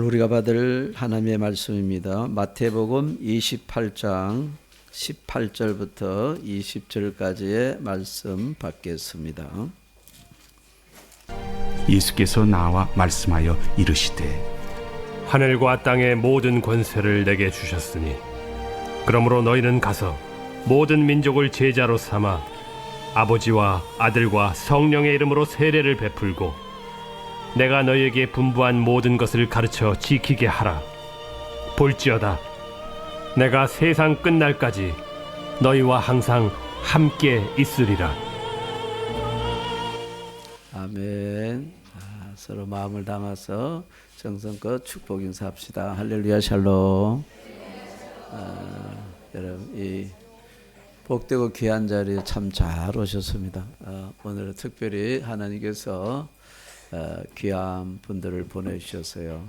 우리가 받을 하나님의 말씀입니다. 마태복음 28장 18절부터 20절까지의 말씀 받겠습니다. 예수께서 나와 말씀하여 이르시되 하늘과 땅의 모든 권세를 내게 주셨으니 그러므로 너희는 가서 모든 민족을 제자로 삼아 아버지와 아들과 성령의 이름으로 세례를 베풀고 내가 너희에게 분부한 모든 것을 가르쳐 지키게 하라. 볼지어다 내가 세상 끝날까지 너희와 항상 함께 있으리라. 아멘. 서로 마음을 담아서 정성껏 축복 인사합시다. 할렐루야 샬롬. 여러분 이 복되고 귀한 자리에 참 잘 오셨습니다. 오늘은 특별히 하나님께서 귀한 분들을 보내주셨어요.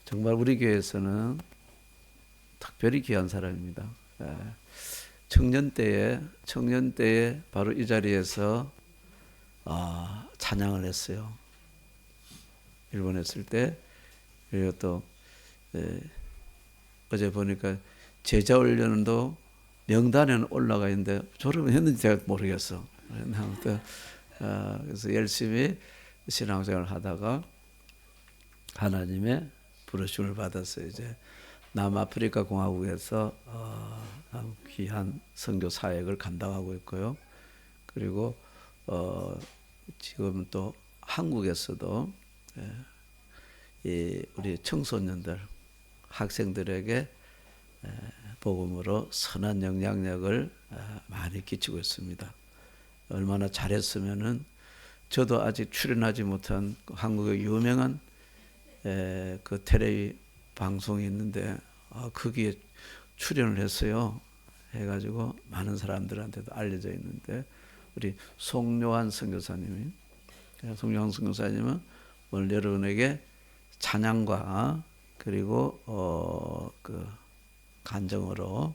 정말 우리 교회에서는 특별히 귀한 사람입니다. 청년 때에 바로 이 자리에서 찬양을 했어요. 일본에 있을 때. 그리고 또 어제 보니까 제자훈련도 명단에는 올라가 있는데 졸업을 했는지 제가 모르겠어. 아무튼 그래서 열심히 신앙생활을 하다가 하나님의 부르심을 받았어요. 이제 남아프리카 공화국에서 귀한 선교 사역을 감당하고 있고요. 그리고 지금 또 한국에서도 우리 청소년들, 학생들에게 복음으로 선한 영향력을 많이 끼치고 있습니다. 얼마나 잘했으면은 저도 아직 출연하지 못한 한국의 유명한 그 텔레비 방송이 있는데 거기에 출연을 했어요. 해가지고 많은 사람들한테도 알려져 있는데 우리 송요한 선교사님은 오늘 여러분에게 찬양과 그리고 그 간정으로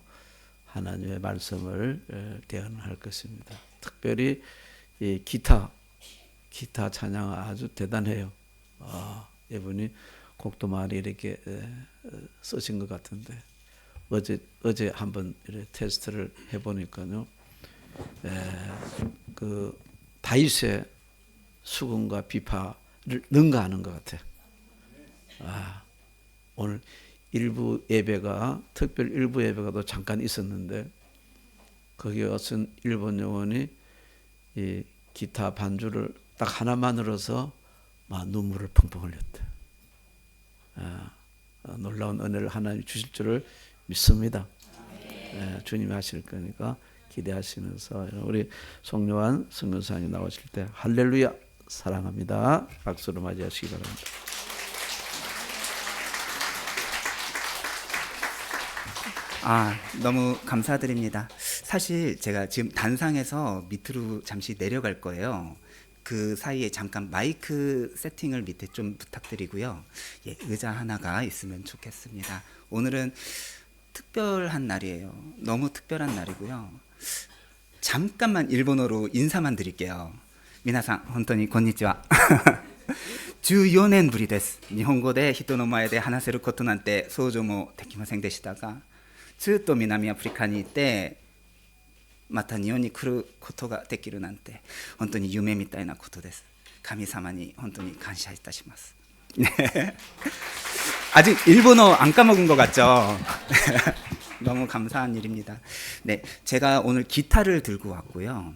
하나님의 말씀을 대언할 것입니다. 특별히 이 기타 찬양 아주 대단해요. 이분이 곡도 많이 이렇게 쓰신 것 같은데 어제 한번 이렇게 테스트를 해보니까요, 그 다윗의 수금과 비파를 능가하는 것 같아. 오늘 특별 일부 예배가 또 잠깐 있었는데 거기에 어떤 일본 영혼이 이 기타 반주를 딱 하나만으로서 막 눈물을 펑펑 흘렸대. 놀라운 은혜를 하나님 주실 줄을 믿습니다. 주님이 하실 거니까 기대하시면서 우리 송요한 선교사님 나오실 때 할렐루야 사랑합니다 박수로 맞이하시기 바랍니다. 너무 감사드립니다. 사실 제가 지금 단상에서 밑으로 잠시 내려갈 거예요. 그 사이에 잠깐 마이크 세팅을 밑에 좀 부탁드리고요. 의자 하나가 있으면 좋겠습니다. 오늘은 특별한 날이에요. 너무 특별한 날이고요. 잠깐만 일본어로 인사만 드릴게요. 미나상, 혼토니 konnichiwa. 14年ぶりです。日本語で人の前で話せることなんて想像もできませんでしたが、ずっと南アフリカにいてまた日本に来ることができるなんて本当に夢みたいなことです。神様に本当に感謝いたします。아직 일본어 안 까먹은 것 같죠? 너무 감사한 일입니다. 제가 오늘 기타를 들고 왔고요.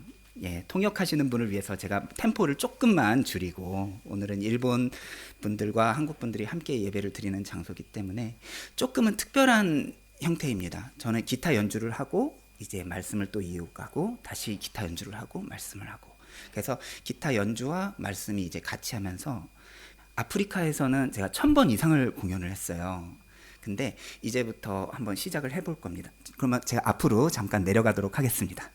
통역하시는 분을 위해서 제가 템포를 조금만 줄이고, 오늘은 일본 분들과 한국 분들이 함께 예배를 드리는 장소이기 때문에 조금은 특별한 형태입니다. 저는 기타 연주를 하고 이제 말씀을 또 이어가고 다시 기타 연주를 하고 말씀을 하고, 그래서 기타 연주와 말씀이 이제 같이 하면서 아프리카에서는 제가 1000번 이상을 공연을 했어요. 근데 이제부터 한번 시작을 해볼 겁니다. 그러면 제가 앞으로 잠깐 내려가도록 하겠습니다.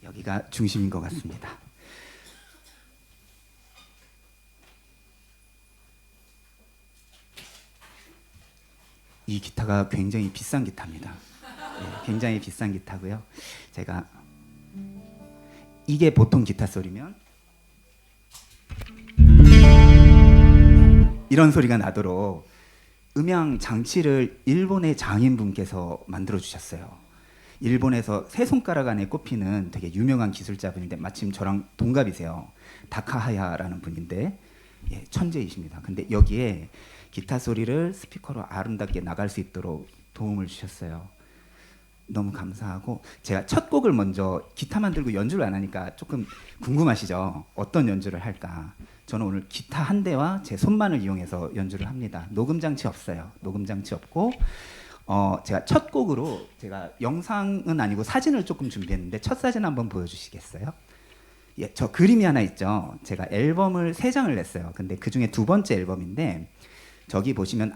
여기가 중심인 것 같습니다. 이 기타가 굉장히 비싼 기타입니다. 예, 굉장히 비싼 기타고요. 제가 이게 보통 기타 소리면 이런 소리가 나도록 음향 장치를 일본의 장인분께서 만들어 주셨어요. 일본에서 세 손가락 안에 꼽히는 되게 유명한 기술자분인데 마침 저랑 동갑이세요. 다카하야라는 분인데 예, 천재이십니다. 근데 여기에 기타 소리를 스피커로 아름답게 나갈 수 있도록 도움을 주셨어요. 너무 감사하고 제가 첫 곡을 먼저 기타만 들고 연주를 안 하니까 조금 궁금하시죠? 어떤 연주를 할까? 저는 오늘 기타 한 대와 제 손만을 이용해서 연주를 합니다. 녹음 장치 없어요. 녹음 장치 없고 제가 첫 곡으로 제가 영상은 아니고 사진을 조금 준비했는데 첫 사진 한번 보여주시겠어요? 예, 저 그림이 하나 있죠. 제가 앨범을 3장을 냈어요. 근데 그 중에 2번째 앨범인데 저기 보시면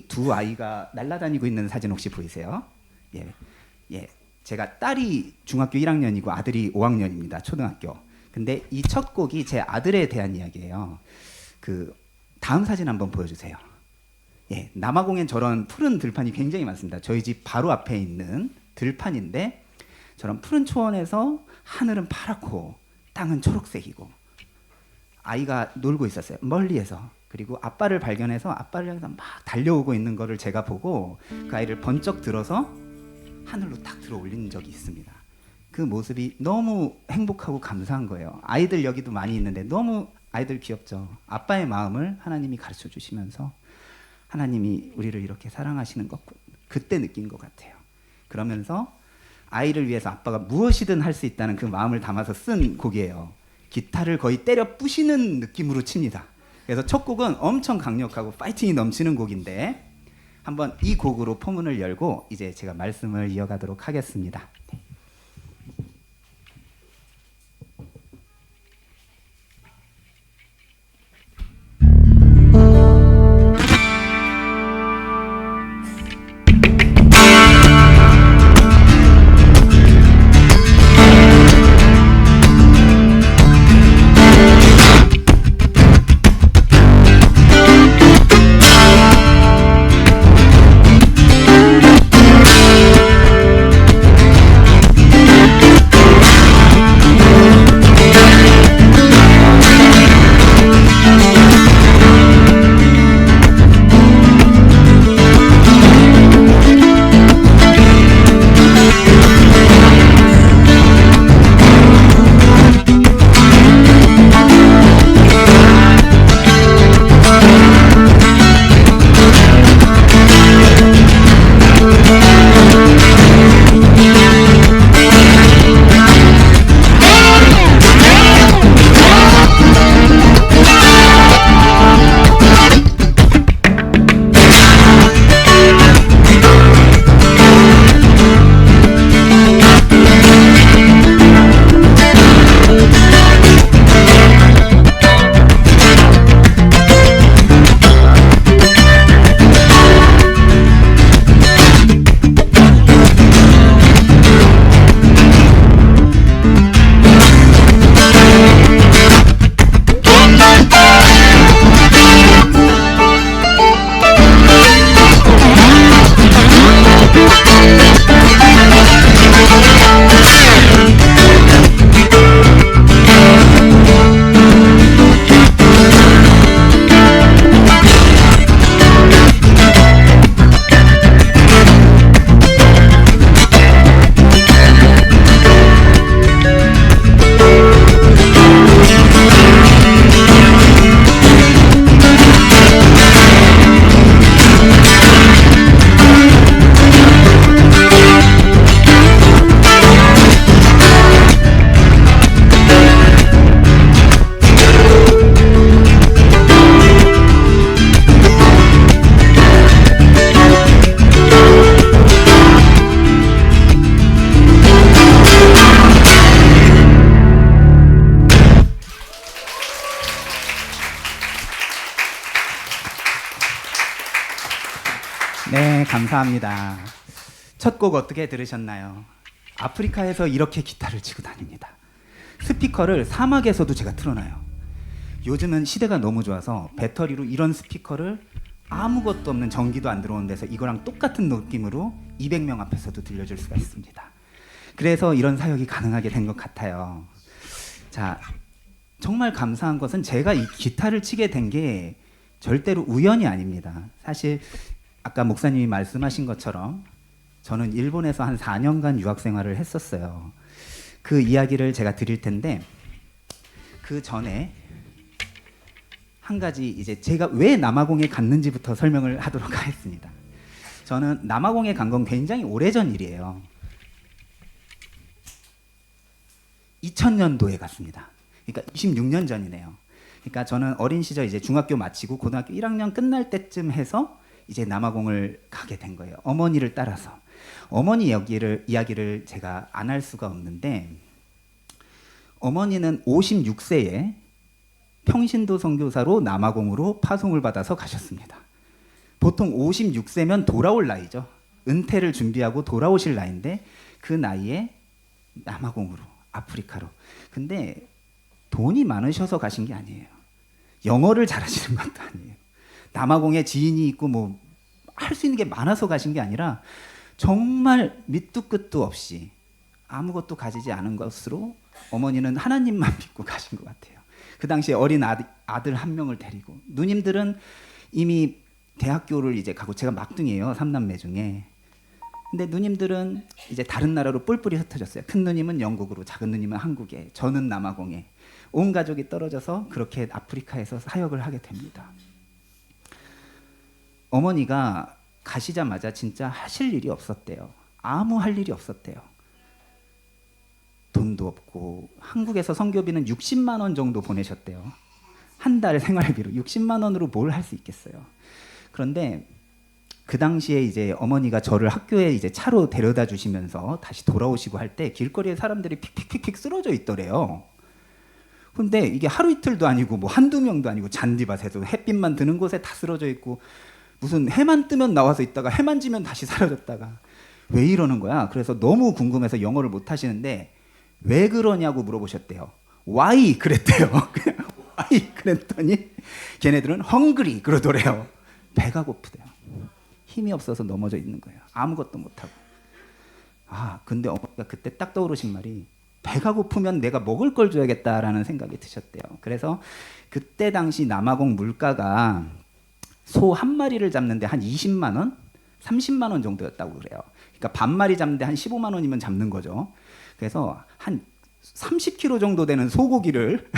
두 아이가 날아다니고 있는 사진 혹시 보이세요? 예, 예, 제가 딸이 중학교 1학년이고 아들이 5학년입니다. 초등학교. 근데 이 첫 곡이 제 아들에 대한 이야기예요. 그 다음 사진 한번 보여주세요. 예, 남아공엔 저런 푸른 들판이 굉장히 많습니다. 저희 집 바로 앞에 있는 들판인데 저런 푸른 초원에서 하늘은 파랗고 땅은 초록색이고 아이가 놀고 있었어요. 멀리에서. 그리고 아빠를 발견해서 아빠를 향해서 막 달려오고 있는 거를 제가 보고 그 아이를 번쩍 들어서 하늘로 딱 들어 올린 적이 있습니다. 그 모습이 너무 행복하고 감사한 거예요. 아이들 여기도 많이 있는데 너무 아이들 귀엽죠. 아빠의 마음을 하나님이 가르쳐 주시면서 하나님이 우리를 이렇게 사랑하시는 것 그때 느낀 것 같아요. 그러면서 아이를 위해서 아빠가 무엇이든 할 수 있다는 그 마음을 담아서 쓴 곡이에요. 기타를 거의 때려 부시는 느낌으로 칩니다. 그래서 첫 곡은 엄청 강력하고 파이팅이 넘치는 곡인데 한번 이 곡으로 포문을 열고 이제 제가 말씀을 이어가도록 하겠습니다. 네, 감사합니다. 첫 곡 어떻게 들으셨나요? 아프리카에서 이렇게 기타를 치고 다닙니다. 스피커를 사막에서도 제가 틀어놔요. 요즘은 시대가 너무 좋아서 배터리로 이런 스피커를 아무것도 없는 전기도 안 들어오는 데서 이거랑 똑같은 느낌으로 200명 앞에서도 들려줄 수가 있습니다. 그래서 이런 사역이 가능하게 된 것 같아요. 자, 정말 감사한 것은 제가 이 기타를 치게 된 게 절대로 우연이 아닙니다. 사실 아까 목사님이 말씀하신 것처럼 저는 일본에서 한 4년간 유학 생활을 했었어요. 그 이야기를 제가 드릴 텐데 그 전에 한 가지 이제 제가 왜 남아공에 갔는지부터 설명을 하도록 하겠습니다. 저는 남아공에 간 건 굉장히 오래전 일이에요. 2000년도에 갔습니다. 그러니까 26년 전이네요. 그러니까 저는 어린 시절 이제 중학교 마치고 고등학교 1학년 끝날 때쯤 해서 이제 남아공을 가게 된 거예요. 어머니를 따라서. 어머니 이야기를 제가 안 할 수가 없는데 어머니는 56세에 평신도 선교사로 남아공으로 파송을 받아서 가셨습니다. 보통 56세면 돌아올 나이죠. 은퇴를 준비하고 돌아오실 나이인데 그 나이에 남아공으로, 아프리카로. 근데 돈이 많으셔서 가신 게 아니에요. 영어를 잘하시는 것도 아니에요. 남아공에 지인이 있고 뭐 할 수 있는 게 많아서 가신 게 아니라 정말 밑도 끝도 없이 아무것도 가지지 않은 것으로 어머니는 하나님만 믿고 가신 것 같아요. 그 당시에 어린 아들 한 명을 데리고 누님들은 이미 대학교를 이제 가고 제가 막둥이에요. 3남매 중에. 근데 누님들은 이제 다른 나라로 뿔뿔이 흩어졌어요. 큰 누님은 영국으로, 작은 누님은 한국에, 저는 남아공에. 온 가족이 떨어져서 그렇게 아프리카에서 사역을 하게 됩니다. 어머니가 가시자마자 진짜 하실 일이 없었대요. 아무 할 일이 없었대요. 돈도 없고 한국에서 선교비는 60만 원 정도 보내셨대요. 한 달 생활비로 60만 원으로 뭘 할 수 있겠어요. 그런데 그 당시에 이제 어머니가 저를 학교에 이제 차로 데려다 주시면서 다시 돌아오시고 할 때 길거리에 사람들이 픽픽픽픽 쓰러져 있더래요. 근데 이게 하루 이틀도 아니고 뭐 한두 명도 아니고 잔디밭에서 햇빛만 드는 곳에 다 쓰러져 있고 무슨 해만 뜨면 나와서 있다가 해만 지면 다시 사라졌다가 왜 이러는 거야? 그래서 너무 궁금해서 영어를 못 하시는데 왜 그러냐고 물어보셨대요. Why 그랬대요. Why 그랬더니 걔네들은 hungry 그러더래요. 배가 고프대요. 힘이 없어서 넘어져 있는 거예요. 아무것도 못하고. 아, 근데 어머니가 그때 딱 떠오르신 말이 배가 고프면 내가 먹을 걸 줘야겠다라는 생각이 드셨대요. 그래서 그때 당시 남아공 물가가 소 한 마리를 잡는데 한 20만 원? 30만 원 정도였다고 그래요. 그러니까 반 마리 잡는데 한 15만 원이면 잡는 거죠. 그래서 한 30kg 정도 되는 소고기를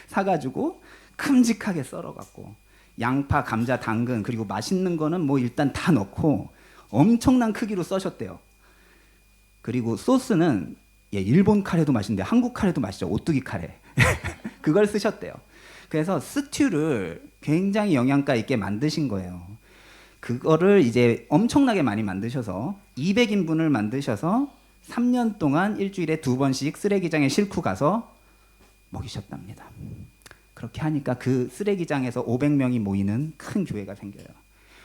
사가지고 큼직하게 썰어갖고 양파, 감자, 당근 그리고 맛있는 거는 뭐 일단 다 넣고 엄청난 크기로 써셨대요. 그리고 소스는 일본 카레도 맛있는데 한국 카레도 맛있죠. 오뚜기 카레. 그걸 쓰셨대요. 그래서 스튜를 굉장히 영양가 있게 만드신 거예요. 그거를 이제 엄청나게 많이 만드셔서 200인분을 만드셔서 3년 동안 일주일에 2번씩 쓰레기장에 싣고 가서 먹이셨답니다. 그렇게 하니까 그 쓰레기장에서 500명이 모이는 큰 교회가 생겨요.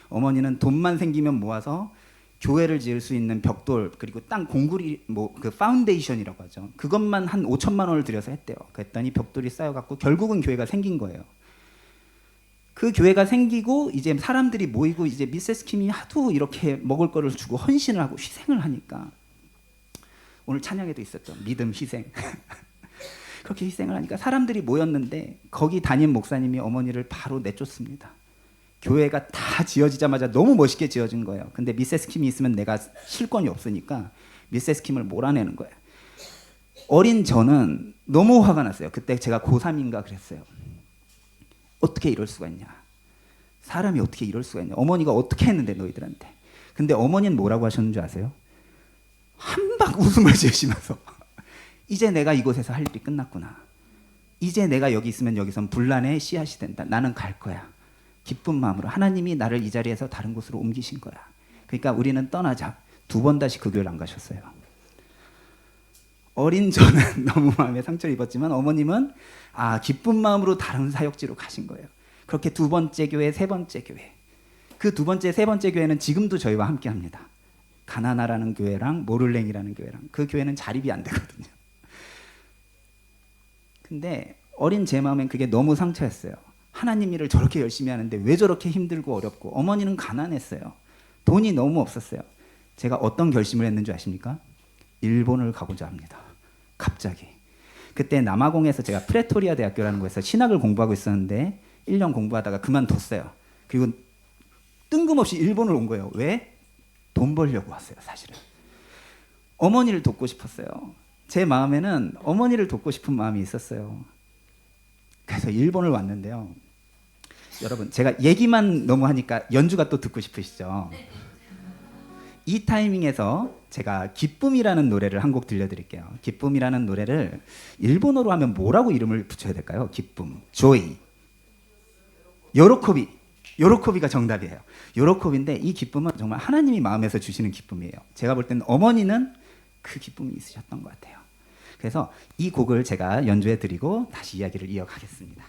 어머니는 돈만 생기면 모아서 교회를 지을 수 있는 벽돌 그리고 땅 공구리 뭐 그 파운데이션이라고 하죠. 그것만 한 5천만 원을 들여서 했대요. 그랬더니 벽돌이 쌓여갖고 결국은 교회가 생긴 거예요. 그 교회가 생기고 이제 사람들이 모이고 이제 미세스 킴이 하도 이렇게 먹을 거를 주고 헌신을 하고 희생을 하니까 오늘 찬양에도 있었죠. 믿음 희생. 그렇게 희생을 하니까 사람들이 모였는데 거기 담임 목사님이 어머니를 바로 내쫓습니다. 교회가 다 지어지자마자 너무 멋있게 지어진 거예요. 근데 미세스 킴이 있으면 내가 실권이 없으니까 미세스 킴을 몰아내는 거예요. 어린 저는 너무 화가 났어요. 그때 제가 고3인가 그랬어요. 어떻게 이럴 수가 있냐. 사람이 어떻게 이럴 수가 있냐. 어머니가 어떻게 했는데 너희들한테. 근데 어머니는 뭐라고 하셨는 줄 아세요? 한박 웃음을 지으시면서 이제 내가 이곳에서 할 일이 끝났구나. 이제 내가 여기 있으면 여기선 분란의 씨앗이 된다. 나는 갈 거야. 기쁜 마음으로 하나님이 나를 이 자리에서 다른 곳으로 옮기신 거야. 그러니까 우리는 떠나자. 2번 다시 그 교회를 안 가셨어요. 어린 저는 너무 마음에 상처를 입었지만 어머님은 기쁜 마음으로 다른 사역지로 가신 거예요. 그렇게 2번째 교회, 3번째 교회. 그 2번째, 3번째 교회는 지금도 저희와 함께합니다. 가나나라는 교회랑 모를랭이라는 교회랑 그 교회는 자립이 안 되거든요. 근데 어린 제 마음엔 그게 너무 상처였어요. 하나님 일을 저렇게 열심히 하는데 왜 저렇게 힘들고 어렵고. 어머니는 가난했어요. 돈이 너무 없었어요. 제가 어떤 결심을 했는지 아십니까? 일본을 가고자 합니다. 갑자기. 그때 남아공에서 제가 프레토리아 대학교라는 곳에서 신학을 공부하고 있었는데 1년 공부하다가 그만뒀어요. 그리고 뜬금없이 일본을 온 거예요. 왜? 돈 벌려고 왔어요, 사실은. 어머니를 돕고 싶었어요. 제 마음에는 어머니를 돕고 싶은 마음이 있었어요. 그래서 일본을 왔는데요. 여러분, 제가 얘기만 너무 하니까 연주가 또 듣고 싶으시죠? 이 타이밍에서 제가 기쁨이라는 노래를 한 곡 들려드릴게요. 기쁨이라는 노래를 일본어로 하면 뭐라고 이름을 붙여야 될까요? 기쁨, joy, 요로코비. 요로코비가 정답이에요. 요로코비인데 이 기쁨은 정말 하나님이 마음에서 주시는 기쁨이에요. 제가 볼 때는 어머니는 그 기쁨이 있으셨던 것 같아요. 그래서 이 곡을 제가 연주해 드리고 다시 이야기를 이어가겠습니다.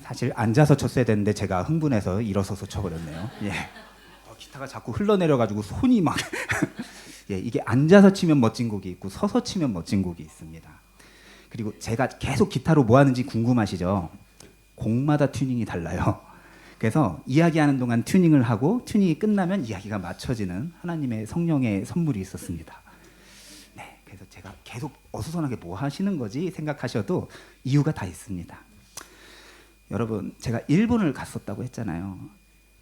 사실 앉아서 쳤어야 되는데 제가 흥분해서 일어서서 쳐버렸네요. 예. 기타가 자꾸 흘러내려가지고 손이 막 예, 이게 앉아서 치면 멋진 곡이 있고 서서 치면 멋진 곡이 있습니다. 그리고 제가 계속 기타로 뭐 하는지 궁금하시죠? 곡마다 튜닝이 달라요. 그래서 이야기하는 동안 튜닝을 하고 튜닝이 끝나면 이야기가 맞춰지는 하나님의 성령의 선물이 있었습니다. 네, 그래서 제가 계속 어수선하게 뭐 하시는 거지 생각하셔도 이유가 다 있습니다. 여러분, 제가 일본을 갔었다고 했잖아요.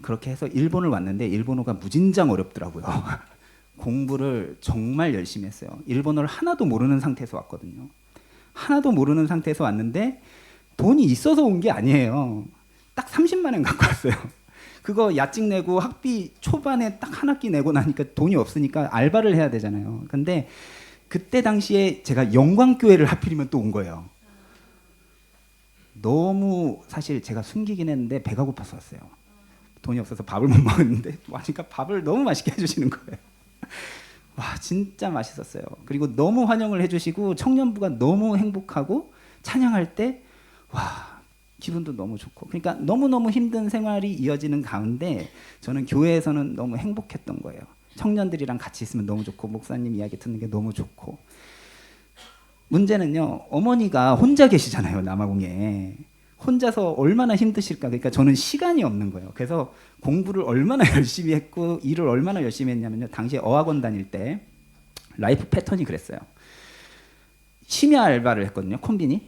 그렇게 해서 일본을 왔는데 일본어가 무진장 어렵더라고요. 공부를 정말 열심히 했어요. 일본어를 하나도 모르는 상태에서 왔거든요. 하나도 모르는 상태에서 왔는데 돈이 있어서 온 게 아니에요. 딱 30만 원 갖고 왔어요. 그거 야직 내고 학비 초반에 딱 한 학기 내고 나니까 돈이 없으니까 알바를 해야 되잖아요. 근데 그때 당시에 제가 영광교회를 하필이면 또 온 거예요. 너무 사실 제가 숨기긴 했는데 배가 고파서 왔어요. 돈이 없어서 밥을 못 먹었는데 와니까 밥을 너무 맛있게 해주시는 거예요. 와, 진짜 맛있었어요. 그리고 너무 환영을 해주시고 청년부가 너무 행복하고 찬양할 때 와, 기분도 너무 좋고, 그러니까 너무너무 힘든 생활이 이어지는 가운데 저는 교회에서는 너무 행복했던 거예요. 청년들이랑 같이 있으면 너무 좋고 목사님 이야기 듣는 게 너무 좋고. 문제는요, 어머니가 혼자 계시잖아요, 남아공에. 혼자서 얼마나 힘드실까. 그러니까 저는 시간이 없는 거예요. 그래서 공부를 얼마나 열심히 했고 일을 얼마나 열심히 했냐면요, 당시에 어학원 다닐 때 라이프 패턴이 그랬어요. 심야 알바를 했거든요, 콤비니.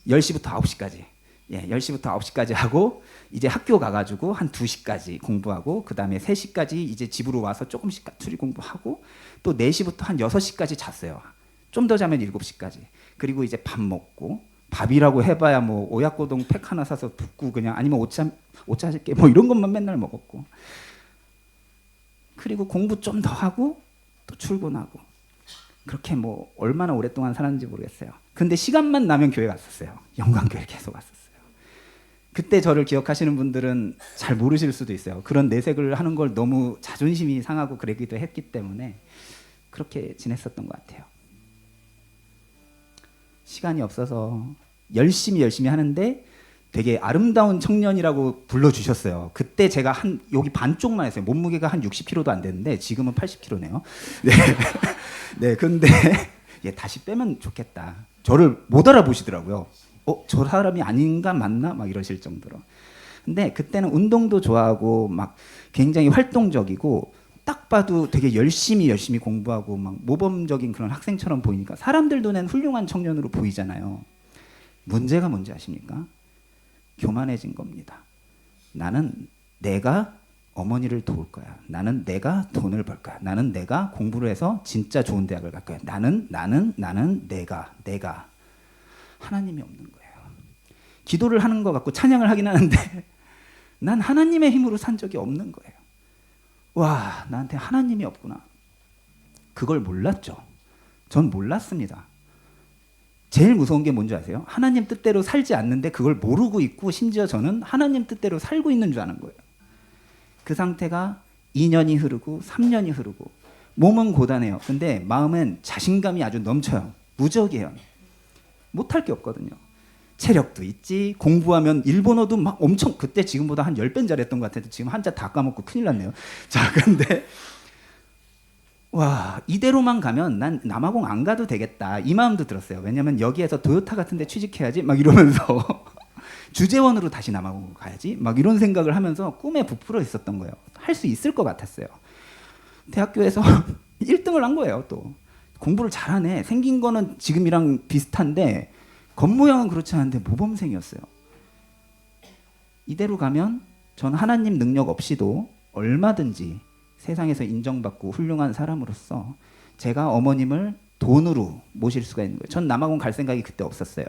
10시부터 9시까지. 예, 10시부터 9시까지 하고 이제 학교 가가지고 한 2시까지 공부하고 그 다음에 3시까지 이제 집으로 와서 조금씩 까투리 공부하고 또 4시부터 한 6시까지 잤어요. 좀 더 자면 7시까지. 그리고 이제 밥 먹고, 밥이라고 해봐야 뭐 오약고동 팩 하나 사서 붓고 그냥, 아니면 오차즈깨 뭐 이런 것만 맨날 먹었고, 그리고 공부 좀 더 하고 또 출근하고. 그렇게 뭐 얼마나 오랫동안 살았는지 모르겠어요. 근데 시간만 나면 교회 갔었어요. 영광교회 계속 갔었어요. 그때 저를 기억하시는 분들은 잘 모르실 수도 있어요. 그런 내색을 하는 걸 너무 자존심이 상하고 그러기도 했기 때문에 그렇게 지냈었던 것 같아요. 시간이 없어서 열심히 하는데 되게 아름다운 청년이라고 불러주셨어요. 그때 제가 한 여기 반쪽만 했어요. 몸무게가 한 60kg도 안 되는데 지금은 80kg네요. 네. 네, 근데 예, 다시 빼면 좋겠다. 저를 못 알아보시더라고요. 저 사람이 아닌가 맞나? 막 이러실 정도로. 근데 그때는 운동도 좋아하고 막 굉장히 활동적이고 딱 봐도 되게 열심히 공부하고 막 모범적인 그런 학생처럼 보이니까 사람들 눈엔 훌륭한 청년으로 보이잖아요. 문제가 뭔지 아십니까? 교만해진 겁니다. 나는 내가 어머니를 도울 거야. 나는 내가 돈을 벌 거야. 나는 내가 공부를 해서 진짜 좋은 대학을 갈 거야. 나는 내가 하나님이 없는 거예요. 기도를 하는 것 같고 찬양을 하긴 하는데 난 하나님의 힘으로 산 적이 없는 거예요. 와, 나한테 하나님이 없구나. 그걸 몰랐죠. 전 몰랐습니다. 제일 무서운 게 뭔지 아세요? 하나님 뜻대로 살지 않는데 그걸 모르고 있고 심지어 저는 하나님 뜻대로 살고 있는 줄 아는 거예요. 그 상태가 2년이 흐르고 3년이 흐르고 몸은 고단해요. 근데 마음은 자신감이 아주 넘쳐요. 무적이에요. 못할 게 없거든요. 체력도 있지, 공부하면 일본어도 막 엄청, 그때 지금보다 한 10배는 잘했던 것 같아도 지금 한자 다 까먹고 큰일 났네요. 자, 근데 와, 이대로만 가면 난 남아공 안 가도 되겠다 이 마음도 들었어요. 왜냐면 여기에서 토요타 같은 데 취직해야지 막 이러면서 주재원으로 다시 남아공 가야지 막 이런 생각을 하면서 꿈에 부풀어 있었던 거예요. 할 수 있을 것 같았어요. 대학교에서 1등을 한 거예요. 또 공부를 잘하네. 생긴 거는 지금이랑 비슷한데 겉모양은 그렇지 않은데 모범생이었어요. 이대로 가면 전 하나님 능력 없이도 얼마든지 세상에서 인정받고 훌륭한 사람으로서 제가 어머님을 돈으로 모실 수가 있는 거예요. 전 남아공 갈 생각이 그때 없었어요.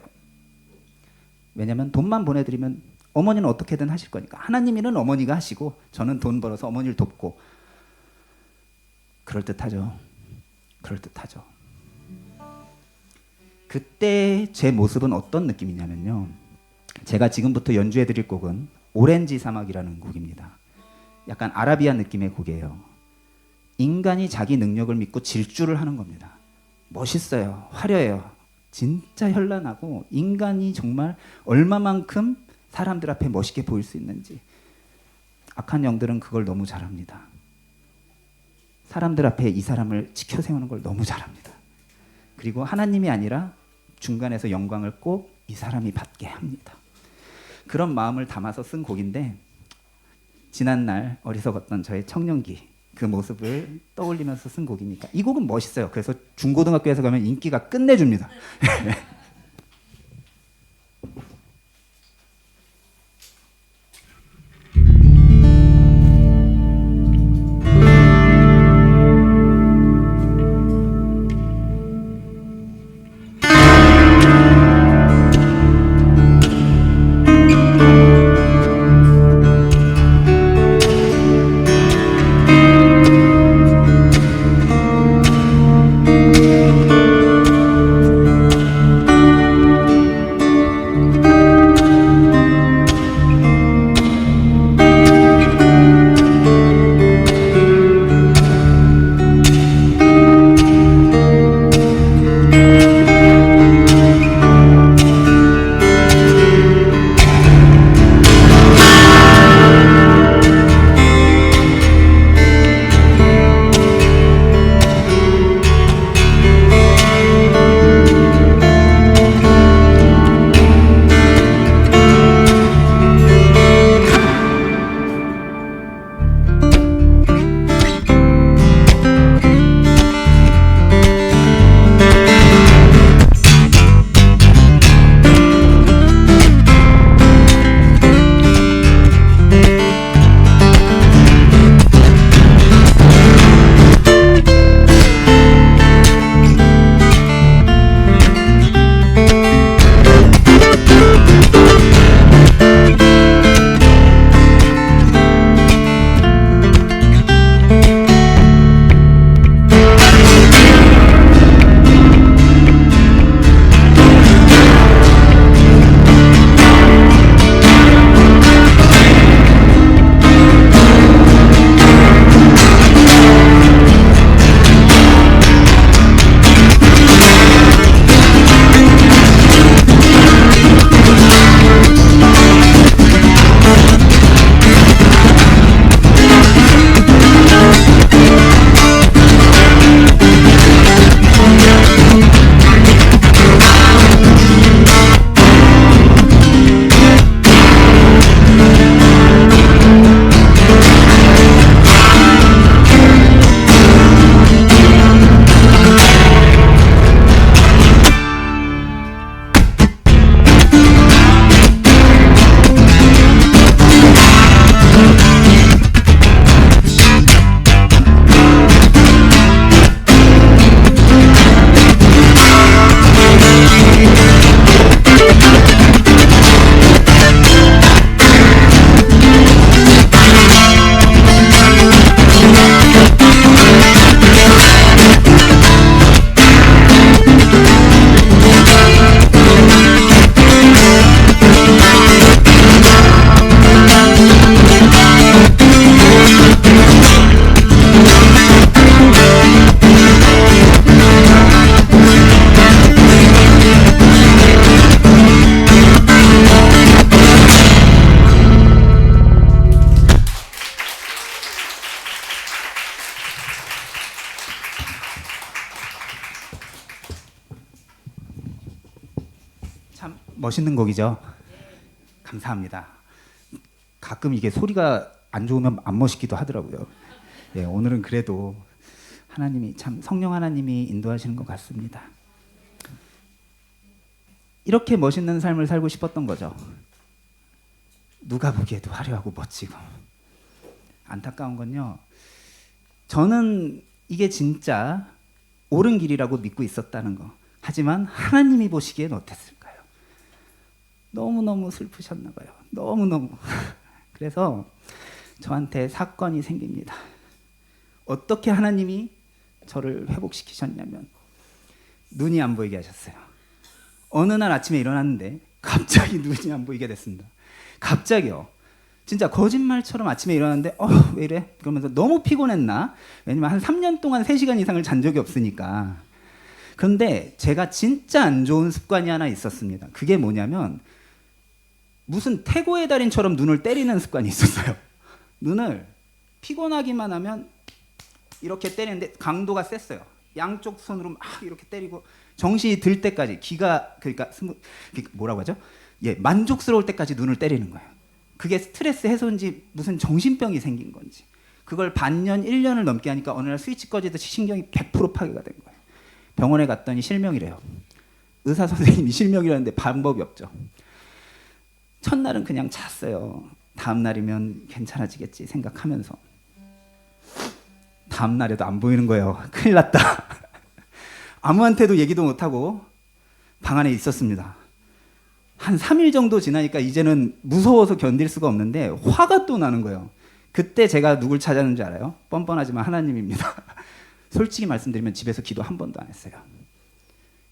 왜냐면 돈만 보내드리면 어머니는 어떻게든 하실 거니까. 하나님 일은 어머니가 하시고 저는 돈 벌어서 어머니를 돕고. 그럴듯하죠. 그럴듯하죠. 그때 제 모습은 어떤 느낌이냐면요, 제가 지금부터 연주해 드릴 곡은 오렌지 사막이라는 곡입니다. 약간 아라비아 느낌의 곡이에요. 인간이 자기 능력을 믿고 질주를 하는 겁니다. 멋있어요. 화려해요. 진짜 현란하고 인간이 정말 얼마만큼 사람들 앞에 멋있게 보일 수 있는지. 악한 영들은 그걸 너무 잘합니다. 사람들 앞에 이 사람을 지켜 세우는 걸 너무 잘합니다. 그리고 하나님이 아니라 중간에서 영광을 꼭 이 사람이 받게 합니다. 그런 마음을 담아서 쓴 곡인데, 지난날 어리석었던 저의 청년기 그 모습을 떠올리면서 쓴 곡이니까 이 곡은 멋있어요. 그래서 중고등학교에서 가면 인기가 끝내줍니다. 참 멋있는 곡이죠. 감사합니다. 가끔 이게 소리가 안 좋으면 안 멋있기도 하더라고요. 예, 오늘은 그래도 하나님이 참 성령 하나님이 인도하시는 것 같습니다. 이렇게 멋있는 삶을 살고 싶었던 거죠. 누가 보기에도 화려하고 멋지고. 안타까운 건요. 저는 이게 진짜 옳은 길이라고 믿고 있었다는 거. 하지만 하나님이 보시기엔 어땠을까요? 너무너무 슬프셨나 봐요. 너무너무. 그래서 저한테 사건이 생깁니다. 어떻게 하나님이 저를 회복시키셨냐면 눈이 안 보이게 하셨어요. 어느 날 아침에 일어났는데 갑자기 눈이 안 보이게 됐습니다. 갑자기요. 진짜 거짓말처럼 아침에 일어났는데 왜 이래? 그러면서 너무 피곤했나? 왜냐면 한 3년 동안 3시간 이상을 잔 적이 없으니까. 그런데 제가 진짜 안 좋은 습관이 하나 있었습니다. 그게 뭐냐면 무슨 태고의 달인처럼 눈을 때리는 습관이 있었어요. 눈을 피곤하기만 하면 이렇게 때리는데 강도가 셌어요. 양쪽 손으로 막 이렇게 때리고 정신이 들 때까지 그러니까 뭐라고 하죠? 예, 만족스러울 때까지 눈을 때리는 거예요. 그게 스트레스 해소인지 무슨 정신병이 생긴 건지. 그걸 반년, 1년을 넘게 하니까 어느 날 스위치 꺼지듯이 신경이 100% 파괴가 된 거예요. 병원에 갔더니 실명이래요. 의사 선생님이 실명이라는데 방법이 없죠. 첫날은 그냥 잤어요. 다음 날이면 괜찮아지겠지 생각하면서. 다음 날에도 안 보이는 거예요. 큰일 났다. 아무한테도 얘기도 못하고 방 안에 있었습니다. 한 3일 정도 지나니까 이제는 무서워서 견딜 수가 없는데 화가 또 나는 거예요. 그때 제가 누굴 찾았는지 알아요? 뻔뻔하지만 하나님입니다. 솔직히 말씀드리면 집에서 기도 한 번도 안 했어요.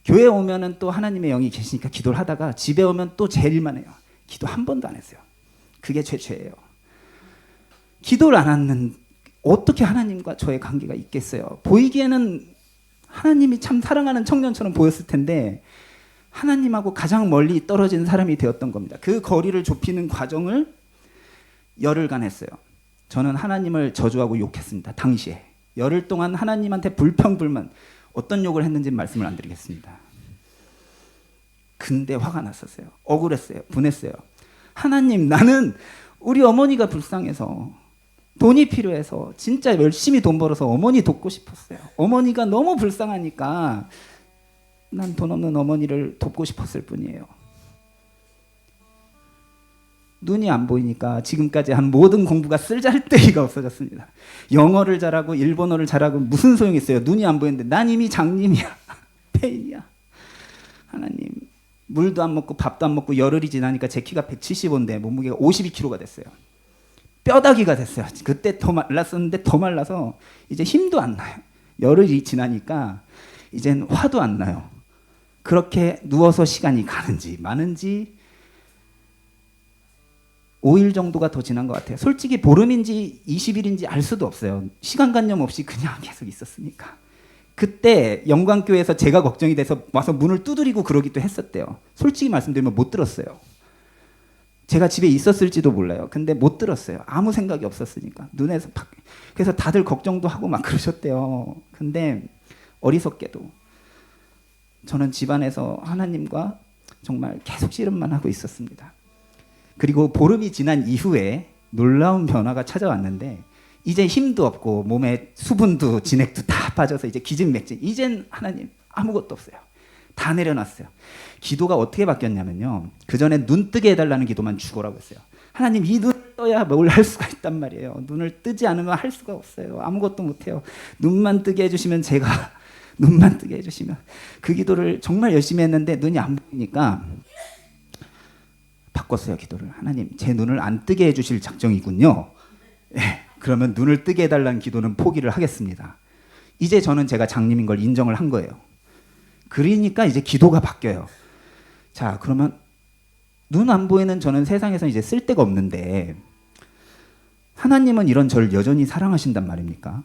교회 오면은 또 하나님의 영이 계시니까 기도를 하다가 집에 오면 또 제 일만 해요. 기도 한 번도 안 했어요. 그게 제 죄예요. 기도를 안 하는 어떻게 하나님과 저의 관계가 있겠어요? 보이기에는 하나님이 참 사랑하는 청년처럼 보였을 텐데 하나님하고 가장 멀리 떨어진 사람이 되었던 겁니다. 그 거리를 좁히는 과정을 열흘간 했어요. 저는 하나님을 저주하고 욕했습니다. 당시에. 열흘 동안 하나님한테 불평불만 어떤 욕을 했는지 말씀을 안 드리겠습니다. 근데 화가 났었어요. 억울했어요. 분했어요. 하나님, 나는 우리 어머니가 불쌍해서 돈이 필요해서 진짜 열심히 돈 벌어서 어머니 돕고 싶었어요. 어머니가 너무 불쌍하니까 난 돈 없는 어머니를 돕고 싶었을 뿐이에요. 눈이 안 보이니까 지금까지 한 모든 공부가 쓸잘데기가 없어졌습니다. 영어를 잘하고 일본어를 잘하고 무슨 소용이 있어요. 눈이 안 보이는데 난 이미 장님이야. 폐인이야. 하나님, 물도 안 먹고 밥도 안 먹고 열흘이 지나니까 제 키가 175인데 몸무게가 52kg가 됐어요. 뼈다귀가 됐어요. 그때 더 말랐었는데 더 말라서 이제 힘도 안 나요. 열흘이 지나니까 이젠 화도 안 나요. 그렇게 누워서 시간이 가는지 마는지 5일 정도가 더 지난 것 같아요. 솔직히 보름인지 20일인지 알 수도 없어요. 시간관념 없이 그냥 계속 있었으니까. 그때 영광교회에서 제가 걱정이 돼서 와서 문을 두드리고 그러기도 했었대요. 솔직히 말씀드리면 못 들었어요. 제가 집에 있었을지도 몰라요. 근데 못 들었어요. 아무 생각이 없었으니까. 눈에서 그래서 다들 걱정도 하고 막 그러셨대요. 근데 어리석게도 저는 집안에서 하나님과 정말 계속 씨름만 하고 있었습니다. 그리고 보름이 지난 이후에 놀라운 변화가 찾아왔는데 이제 힘도 없고 몸에 수분도 진액도 다 빠져서 이제 기진맥진. 이젠 하나님 아무것도 없어요. 다 내려놨어요. 기도가 어떻게 바뀌었냐면요. 그전에 눈 뜨게 해달라는 기도만 죽어라고 했어요. 하나님 이 눈을 떠야 뭘 할 수가 있단 말이에요. 눈을 뜨지 않으면 할 수가 없어요. 아무것도 못해요. 눈만 뜨게 해주시면 제가 눈만 뜨게 해주시면. 그 기도를 정말 열심히 했는데 눈이 안 보이니까 바꿨어요. 기도를. 하나님 제 눈을 안 뜨게 해주실 작정이군요. 네, 그러면 눈을 뜨게 해달라는 기도는 포기를 하겠습니다. 이제 저는 제가 장님인 걸 인정을 한 거예요. 그러니까 이제 기도가 바뀌어요. 자, 그러면 눈 안 보이는 저는 세상에서 이제 쓸 데가 없는데 하나님은 이런 저를 여전히 사랑하신단 말입니까?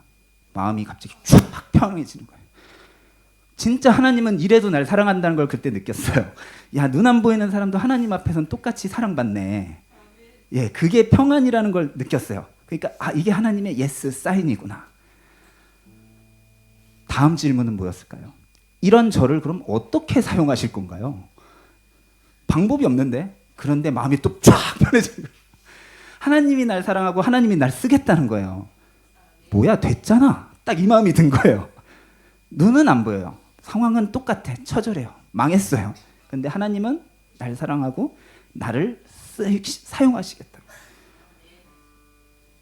마음이 갑자기 쫙 평안해지는 거예요. 진짜 하나님은 이래도 날 사랑한다는 걸 그때 느꼈어요. 야, 눈 안 보이는 사람도 하나님 앞에서는 똑같이 사랑받네. 예, 그게 평안이라는 걸 느꼈어요. 그러니까 이게 하나님의 예스 사인이구나. 다음 질문은 뭐였을까요? 이런 저를 그럼 어떻게 사용하실 건가요? 방법이 없는데. 그런데 마음이 또 쫙 편해진 거예요. 하나님이 날 사랑하고 하나님이 날 쓰겠다는 거예요. 뭐야, 됐잖아. 딱 이 마음이 든 거예요. 눈은 안 보여요. 상황은 똑같아. 처절해요. 망했어요. 근데 하나님은 날 사랑하고 나를 사용하시겠다.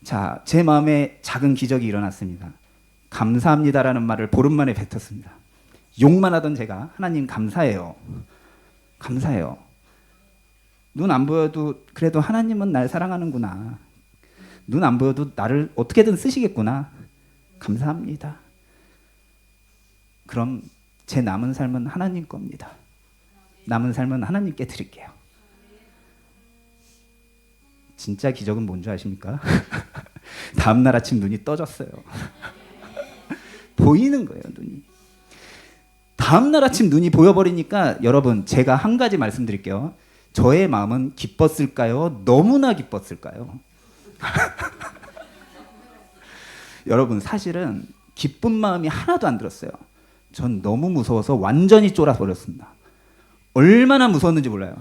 자, 제 마음에 작은 기적이 일어났습니다. 감사합니다라는 말을 보름 만에 뱉었습니다. 욕만 하던 제가 하나님 감사해요. 감사해요. 눈 안 보여도 그래도 하나님은 날 사랑하는구나. 눈 안 보여도 나를 어떻게든 쓰시겠구나. 감사합니다. 그럼 제 남은 삶은 하나님 겁니다. 남은 삶은 하나님께 드릴게요. 진짜 기적은 뭔지 아십니까? 다음날 아침 눈이 떠졌어요. 보이는 거예요, 눈이. 다음날 아침 눈이 보여버리니까 여러분, 제가 한 가지 말씀드릴게요. 저의 마음은 기뻤을까요? 너무나 기뻤을까요? 여러분, 사실은 기쁜 마음이 하나도 안 들었어요. 전 너무 무서워서 완전히 쫄아버렸습니다. 얼마나 무서웠는지 몰라요.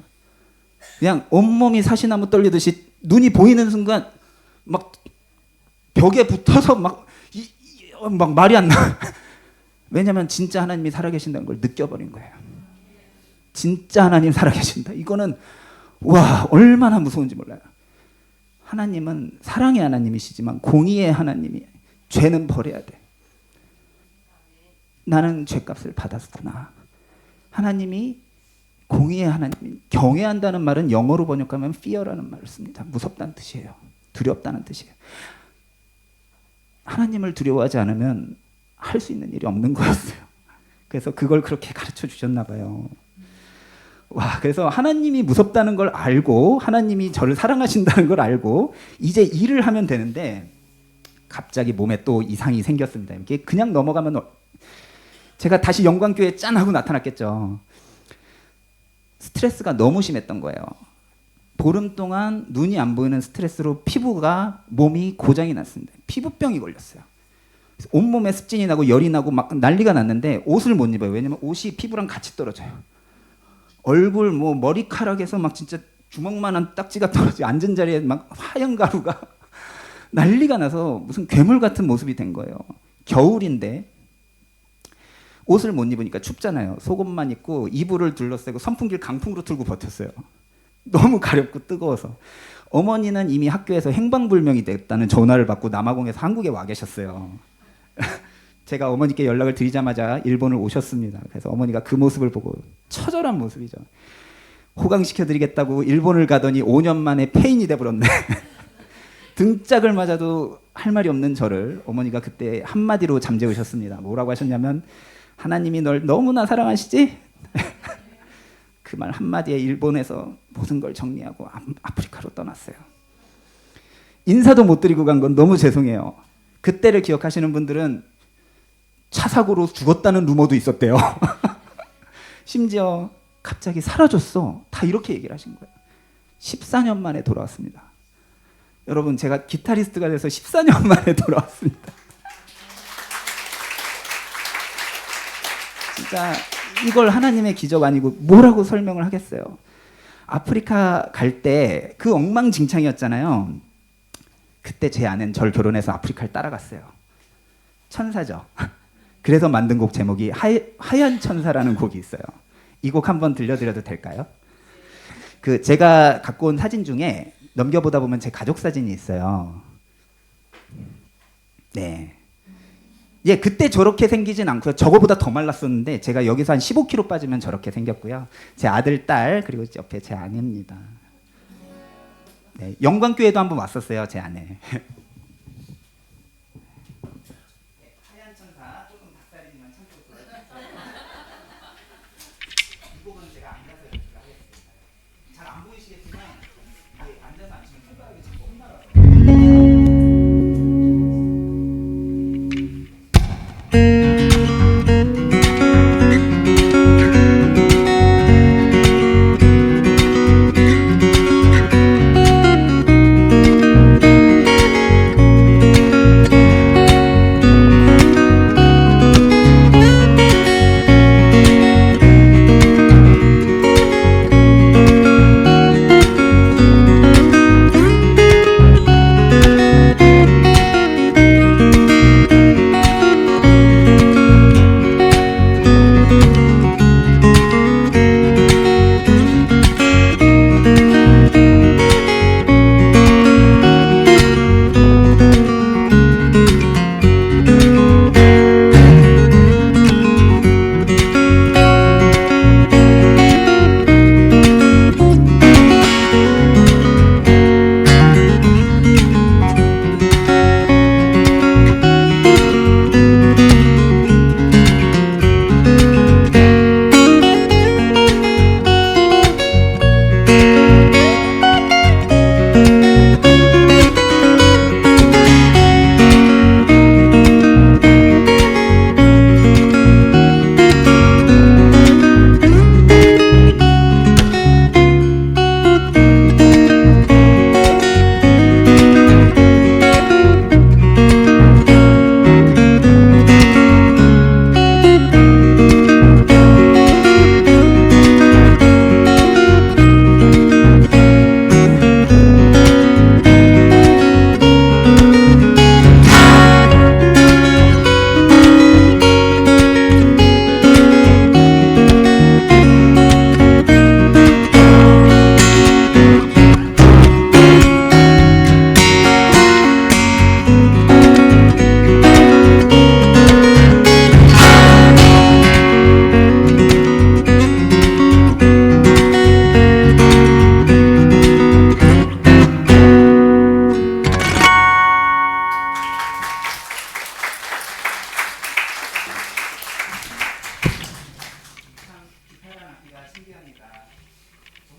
그냥 온몸이 사시나무 떨리듯이 눈이 보이는 순간 막 벽에 붙어서 막 말이 안 나. 왜냐하면 진짜 하나님이 살아계신다는 걸 느껴버린 거예요. 진짜 하나님 살아계신다. 이거는 와, 얼마나 무서운지 몰라요. 하나님은 사랑의 하나님이시지만 공의의 하나님이, 죄는 버려야 돼. 나는 죄값을 받았구나. 하나님이 공의의 하나님. 경외한다는 말은 영어로 번역하면 fear라는 말을 씁니다. 무섭다는 뜻이에요. 두렵다는 뜻이에요. 하나님을 두려워하지 않으면 할 수 있는 일이 없는 거였어요. 그래서 그걸 그렇게 가르쳐 주셨나 봐요. 와, 그래서 하나님이 무섭다는 걸 알고 하나님이 저를 사랑하신다는 걸 알고 이제 일을 하면 되는데 갑자기 몸에 또 이상이 생겼습니다. 이게 그냥 넘어가면 제가 다시 영광교회에 짠 하고 나타났겠죠. 스트레스가 너무 심했던 거예요. 보름 동안 눈이 안 보이는 스트레스로 피부가, 몸이 고장이 났습니다. 피부병이 걸렸어요. 온몸에 습진이 나고 열이 나고 막 난리가 났는데 옷을 못 입어요. 왜냐면 옷이 피부랑 같이 떨어져요. 얼굴, 뭐 머리카락에서 막 진짜 주먹만한 딱지가 떨어지고 앉은 자리에 막 하얀 가루가 난리가 나서 무슨 괴물 같은 모습이 된 거예요. 겨울인데 옷을 못 입으니까 춥잖아요. 속옷만 입고 이불을 둘러싸고 선풍기를 강풍으로 틀고 버텼어요. 너무 가렵고 뜨거워서. 어머니는 이미 학교에서 행방불명이 됐다는 전화를 받고 남아공에서 한국에 와 계셨어요. 제가 어머니께 연락을 드리자마자 일본을 오셨습니다. 그래서 어머니가 그 모습을 보고 처절한 모습이죠. 호강시켜드리겠다고 일본을 가더니 5년 만에 폐인이 돼버렸네. 등짝을 맞아도 할 말이 없는 저를 어머니가 그때 한마디로 잠재우셨습니다. 뭐라고 하셨냐면 하나님이 널 너무나 사랑하시지? 그 말 한마디에 일본에서 모든 걸 정리하고 아프리카로 떠났어요. 인사도 못 드리고 간 건 너무 죄송해요. 그때를 기억하시는 분들은 차 사고로 죽었다는 루머도 있었대요. 심지어 갑자기 사라졌어. 다 이렇게 얘기를 하신 거예요. 14년 만에 돌아왔습니다. 여러분, 제가 기타리스트가 돼서 14년 만에 돌아왔습니다. 진짜 이걸 하나님의 기적 아니고 뭐라고 설명을 하겠어요. 아프리카 갈 때 그 엉망진창이었잖아요. 그때 제 아내는 저를 결혼해서 아프리카를 따라갔어요. 천사죠. 그래서 만든 곡 제목이 하얀 천사라는 곡이 있어요. 이 곡 한번 들려드려도 될까요? 그 제가 갖고 온 사진 중에 넘겨보다 보면 제 가족 사진이 있어요. 네. 예, 그때 저렇게 생기진 않고요. 저거보다 더 말랐었는데 제가 여기서 한 15kg 빠지면 저렇게 생겼고요. 제 아들, 딸, 그리고 옆에 제 아내입니다. 네, 영광교회도 한번 왔었어요, 제 아내. 하얀 천사, 조금 닭살이지만 참 좋고요. 이 곡은 제가 앉아서 연주를 하겠습니다. 잘 안 보이시겠지만 앉아서 안 치면 손가락이 자꾸 혼나요.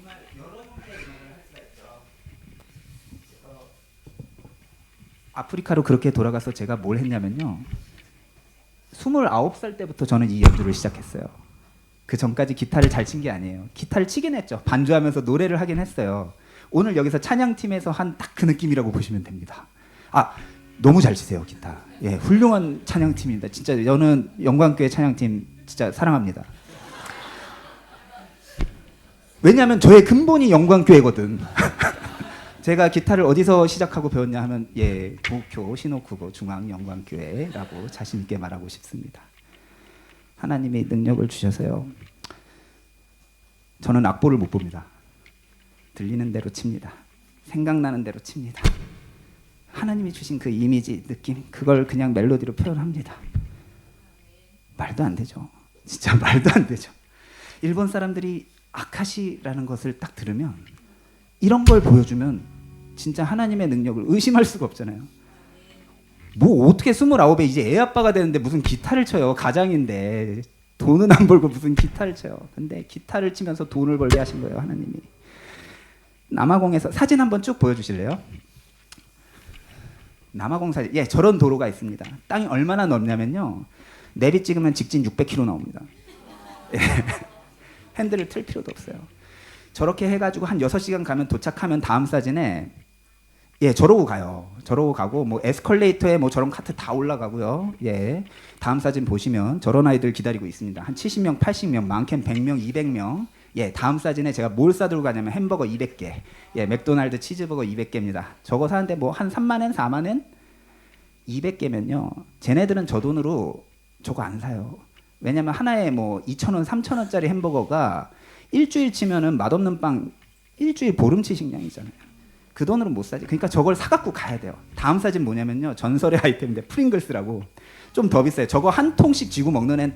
정말 여러 군데 음악을 할 수가 있죠. 아프리카로 그렇게 돌아가서 제가 뭘 했냐면요. 29살 때부터 저는 이 연주를 시작했어요. 그 전까지 기타를 잘 친 게 아니에요. 기타를 치긴 했죠. 반주하면서 노래를 하긴 했어요. 오늘 여기서 찬양팀에서 한 딱 그 느낌이라고 보시면 됩니다. 아, 너무 잘 치세요, 기타. 예, 훌륭한 찬양팀입니다. 진짜 저는 영광교회 찬양팀 진짜 사랑합니다. 왜냐하면 저의 근본이 영광교회거든. 제가 기타를 어디서 시작하고 배웠냐 하면 도쿄 신호쿠보 중앙영광교회라고 자신 있게 말하고 싶습니다. 하나님이 능력을 주셔서요. 저는 악보를 못 봅니다. 들리는 대로 칩니다. 생각나는 대로 칩니다. 하나님이 주신 그 이미지, 느낌, 그걸 그냥 멜로디로 표현합니다. 말도 안 되죠. 진짜 말도 안 되죠. 일본 사람들이 아카시라는 것을 딱 들으면 이런 걸 보여주면 진짜 하나님의 능력을 의심할 수가 없잖아요. 뭐 어떻게 29에 이제 애 아빠가 되는데 무슨 기타를 쳐요. 가장인데 돈은 안 벌고 무슨 기타를 쳐요. 근데 기타를 치면서 돈을 벌게 하신 거예요, 하나님이. 남아공에서 사진 한번 쭉 보여주실래요? 남아공 사진. 예, 저런 도로가 있습니다. 땅이 얼마나 넓냐면요. 내비 찍으면 직진 600km 나옵니다. 예. 핸들을 틀 필요도 없어요. 저렇게 해가지고 한 6시간 가면 도착하면 다음 사진에 저러고 가요. 저러고 가고 뭐 에스컬레이터에 뭐 저런 카트 다 올라가고요. 예, 다음 사진 보시면 저런 아이들 기다리고 있습니다. 한 70명, 80명, 많게는 100명, 200명. 예, 다음 사진에 제가 뭘 싸들고 가냐면 햄버거 200개, 예, 맥도날드 치즈버거 200개입니다. 저거 사는데 뭐 한 3만 원, 4만 원? 200개면요. 쟤네들은 저 돈으로 저거 안 사요. 왜냐면 하나에 뭐 2,000원, 3,000원짜리 햄버거가 일주일 치면은 맛없는 빵 일주일 보름치 식량이잖아요. 그 돈으로 못 사지. 그러니까 저걸 사갖고 가야 돼요. 다음 사진 뭐냐면요. 전설의 아이템인데 프링글스라고 좀 더 비싸요. 저거 한 통씩 쥐고 먹는 애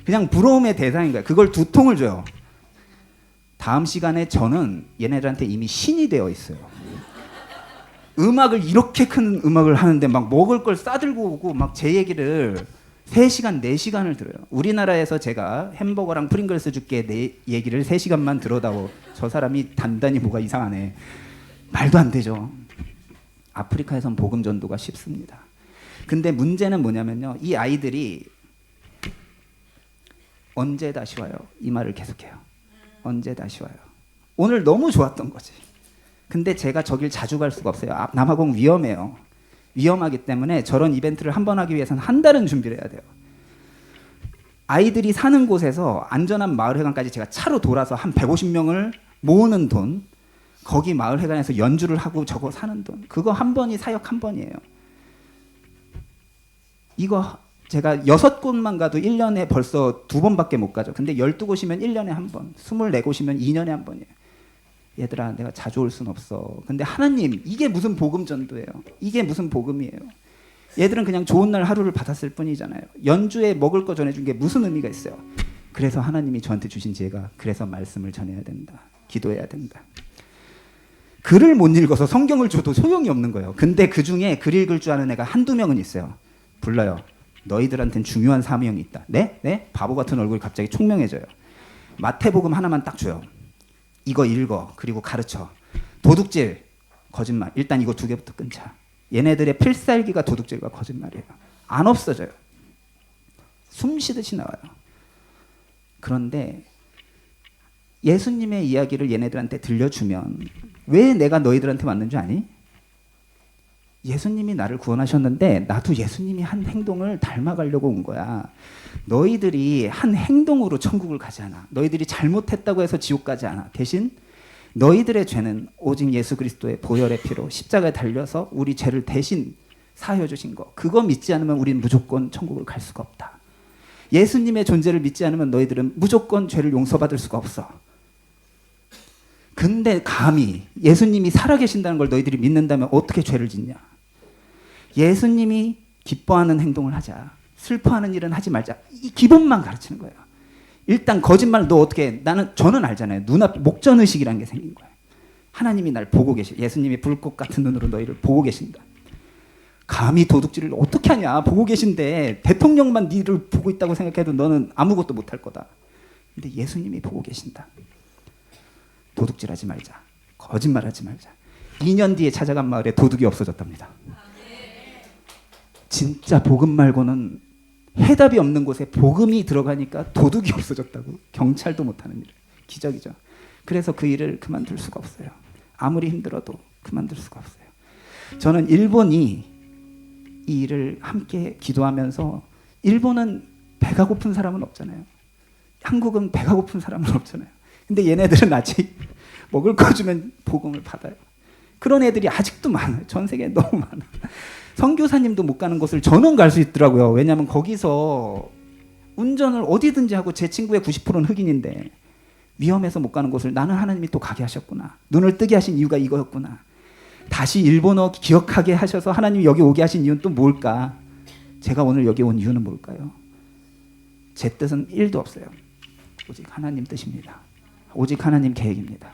그냥 부러움의 대상인 거예요. 그걸 2통을 줘요. 다음 시간에 저는 얘네들한테 이미 신이 되어 있어요. 음악을 이렇게 큰 음악을 하는데 막 먹을 걸 싸들고 오고 막 제 얘기를 3시간, 4시간을 들어요. 우리나라에서 제가 햄버거랑 프링글스 줄게 내 얘기를 3시간만 들어다오. 저 사람이 단단히 뭐가 이상하네. 말도 안 되죠. 아프리카에선 복음 전도가 쉽습니다. 근데 문제는 뭐냐면요. 이 아이들이 언제 다시 와요? 이 말을 계속해요. 언제 다시 와요? 오늘 너무 좋았던 거지. 근데 제가 저길 자주 갈 수가 없어요. 남아공 위험해요. 위험하기 때문에 저런 이벤트를 한 번 하기 위해서는 한 달은 준비를 해야 돼요. 아이들이 사는 곳에서 안전한 마을회관까지 제가 차로 돌아서 한 150명을 모으는 돈, 거기 마을회관에서 연주를 하고 저거 사는 돈, 그거 한 번이 사역 한 번이에요. 이거 제가 6곳만 가도 1년에 벌써 2번밖에 못 가죠. 근데 12곳이면 1년에 한 번, 24곳이면 2년에 한 번이에요. 얘들아, 내가 자주 올 순 없어. 근데 하나님, 이게 무슨 복음 전도예요? 이게 무슨 복음이에요? 얘들은 그냥 좋은 날 하루를 받았을 뿐이잖아요. 연주에 먹을 거 전해준 게 무슨 의미가 있어요? 그래서 하나님이 저한테 주신 지혜가 그래서 말씀을 전해야 된다. 기도해야 된다. 글을 못 읽어서 성경을 줘도 소용이 없는 거예요. 근데 그 중에 글 읽을 줄 아는 애가 한두 명은 있어요. 불러요. 너희들한테는 중요한 사명이 있다. 네? 네? 바보 같은 얼굴이 갑자기 총명해져요. 마태복음 하나만 딱 줘요. 이거 읽어. 그리고 가르쳐. 도둑질, 거짓말. 일단 이거 2개부터 끊자. 얘네들의 필살기가 도둑질과 거짓말이에요. 안 없어져요. 숨 쉬듯이 나와요. 그런데 예수님의 이야기를 얘네들한테 들려주면 왜 내가 너희들한테 왔는 줄 아니? 예수님이 나를 구원하셨는데 나도 예수님이 한 행동을 닮아가려고 온 거야. 너희들이 한 행동으로 천국을 가지 않아. 너희들이 잘못했다고 해서 지옥 가지 않아. 대신 너희들의 죄는 오직 예수 그리스도의 보혈의 피로 십자가에 달려서 우리 죄를 대신 사하여 주신 거. 그거 믿지 않으면 우리는 무조건 천국을 갈 수가 없다. 예수님의 존재를 믿지 않으면 너희들은 무조건 죄를 용서받을 수가 없어. 근데 감히 예수님이 살아계신다는 걸 너희들이 믿는다면 어떻게 죄를 짓냐? 예수님이 기뻐하는 행동을 하자. 슬퍼하는 일은 하지 말자. 이 기본만 가르치는 거예요. 일단 거짓말 너 어떻게 해? 저는 알잖아요. 눈앞 목전의식이라는 게 생긴 거예요. 하나님이 날 보고 계시. 예수님이 불꽃 같은 눈으로 너희를 보고 계신다. 감히 도둑질을 어떻게 하냐? 보고 계신데 대통령만 니를 보고 있다고 생각해도 너는 아무것도 못할 거다. 근데 예수님이 보고 계신다. 도둑질하지 말자, 거짓말하지 말자. 2년 뒤에 찾아간 마을에 도둑이 없어졌답니다. 진짜 복음 말고는 해답이 없는 곳에 복음이 들어가니까 도둑이 없어졌다고. 경찰도 못하는 일. 기적이죠. 그래서 그 일을 그만둘 수가 없어요. 아무리 힘들어도 그만둘 수가 없어요. 저는 일본이 이 일을 함께 기도하면서, 일본은 배가 고픈 사람은 없잖아요. 한국은 배가 고픈 사람은 없잖아요. 근데 얘네들은 아직 먹을 거 주면 복음을 받아요. 그런 애들이 아직도 많아요. 전 세계에 너무 많아요. 선교사님도 못 가는 곳을 저는 갈 수 있더라고요. 왜냐하면 거기서 운전을 어디든지 하고, 제 친구의 90%는 흑인인데 위험해서 못 가는 곳을 나는 하나님이 또 가게 하셨구나. 눈을 뜨게 하신 이유가 이거였구나. 다시 일본어 기억하게 하셔서 하나님이 여기 오게 하신 이유는 또 뭘까? 제가 오늘 여기 온 이유는 뭘까요? 제 뜻은 1도 없어요. 오직 하나님 뜻입니다. 오직 하나님 계획입니다.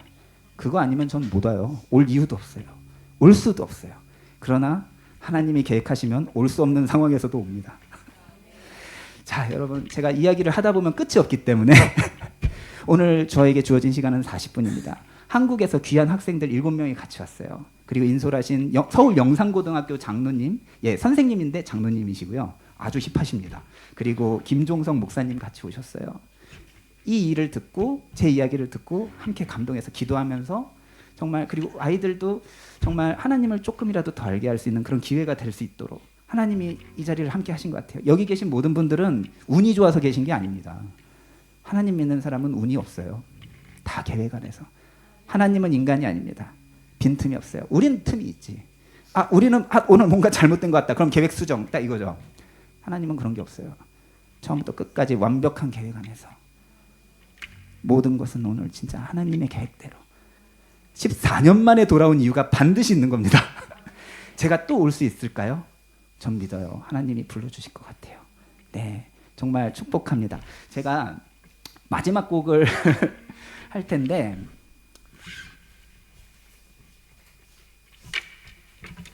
그거 아니면 전 못 와요. 올 이유도 없어요. 올 수도 없어요. 그러나 하나님이 계획하시면 올 수 없는 상황에서도 옵니다. 자, 여러분, 제가 이야기를 하다 보면 끝이 없기 때문에 오늘 저에게 주어진 시간은 40분입니다. 한국에서 귀한 학생들 7명이 같이 왔어요. 그리고 인솔하신 서울 영상고등학교 장로님, 선생님인데 장로님이시고요. 아주 힙하십니다. 그리고 김종성 목사님 같이 오셨어요. 이 일을 듣고, 제 이야기를 듣고 함께 감동해서 기도하면서, 정말, 그리고 아이들도 정말 하나님을 조금이라도 더 알게 할 수 있는 그런 기회가 될 수 있도록 하나님이 이 자리를 함께 하신 것 같아요. 여기 계신 모든 분들은 운이 좋아서 계신 게 아닙니다. 하나님 믿는 사람은 운이 없어요. 다 계획 안에서. 하나님은 인간이 아닙니다. 빈틈이 없어요. 우린 틈이 있지. 우리는 오늘 뭔가 잘못된 것 같다. 그럼 계획 수정. 딱 이거죠. 하나님은 그런 게 없어요. 처음부터 끝까지 완벽한 계획 안에서. 모든 것은 오늘 진짜 하나님의 계획대로. 14년 만에 돌아온 이유가 반드시 있는 겁니다. 제가 또 올 수 있을까요? 전 믿어요. 하나님이 불러주실 것 같아요. 네, 정말 축복합니다. 제가 마지막 곡을 할 텐데,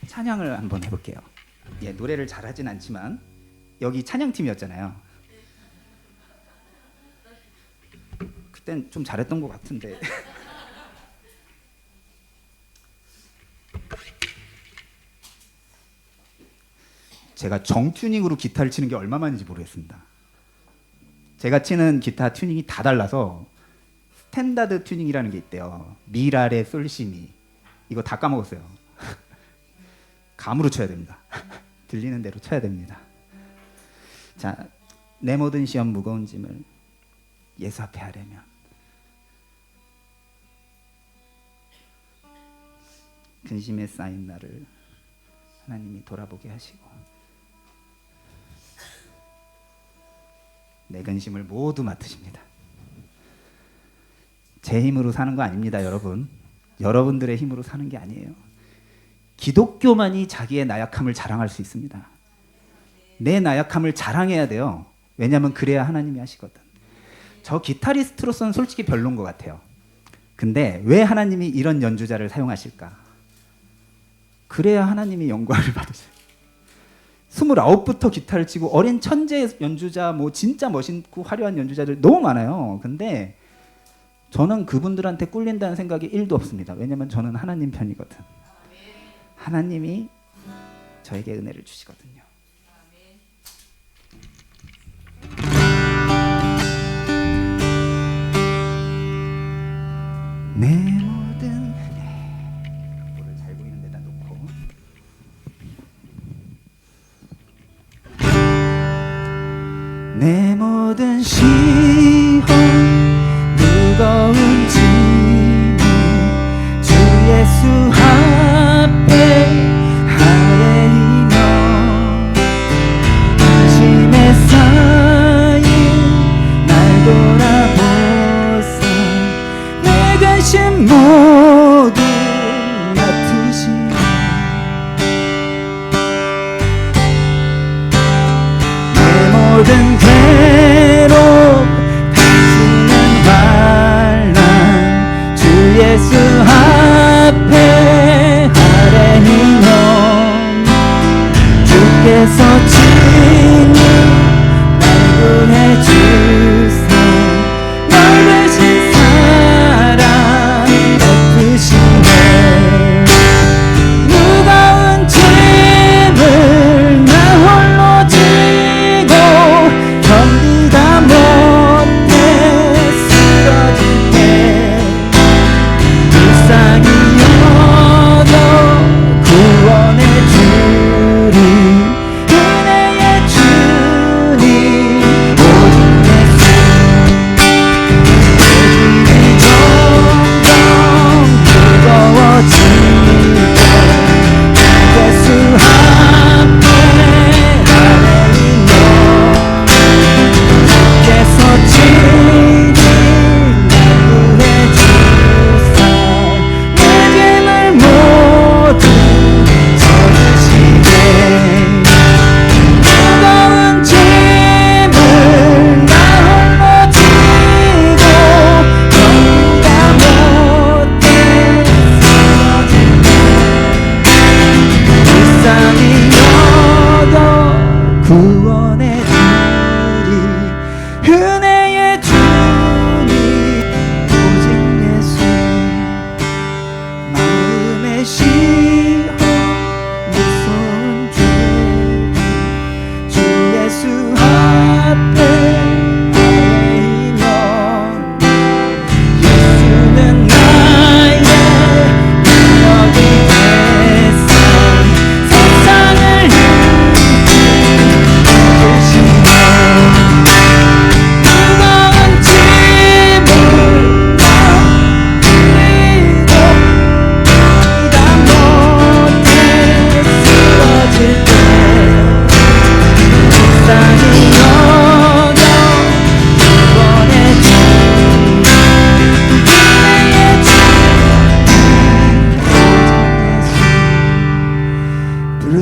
찬양을 한번 해볼게요. 노래를 잘하진 않지만 여기 찬양팀이었잖아요. 그땐 좀 잘했던 것 같은데. 제가 정튜닝으로 기타를 치는 게 얼마만인지 모르겠습니다. 제가 치는 기타 튜닝이 다 달라서 스탠다드 튜닝이라는 게 있대요. 미라레 솔시미. 이거 다 까먹었어요. 감으로 쳐야 됩니다. 들리는 대로 쳐야 됩니다. 자, 내 모든 시험 무거운 짐을 예수 앞에 하려면 근심에 쌓인 나를 하나님이 돌아보게 하시고 내 근심을 모두 맡으십니다. 제 힘으로 사는 거 아닙니다, 여러분. 여러분들의 힘으로 사는 게 아니에요. 기독교만이 자기의 나약함을 자랑할 수 있습니다. 내 나약함을 자랑해야 돼요. 왜냐하면 그래야 하나님이 하시거든. 저 기타리스트로서는 솔직히 별로인 것 같아요. 근데 왜 하나님이 이런 연주자를 사용하실까? 그래야 하나님이 영광을 받으세요. 29부터 기타를 치고 어린 천재 연주자, 뭐 진짜 멋있고 화려한 연주자들 너무 많아요. 근데 저는 그분들한테 꿀린다는 생각이 1도 없습니다. 왜냐하면 저는 하나님 편이거든. 하나님이 저에게 은혜를 주시거든요. 내 모든 볼을 잘 보이는 데다 놓고 내 모든 시험 무거운 짐을 주 예수 앞에 아뢰이며 짐에 쌓인 날 돌아보사 내 근심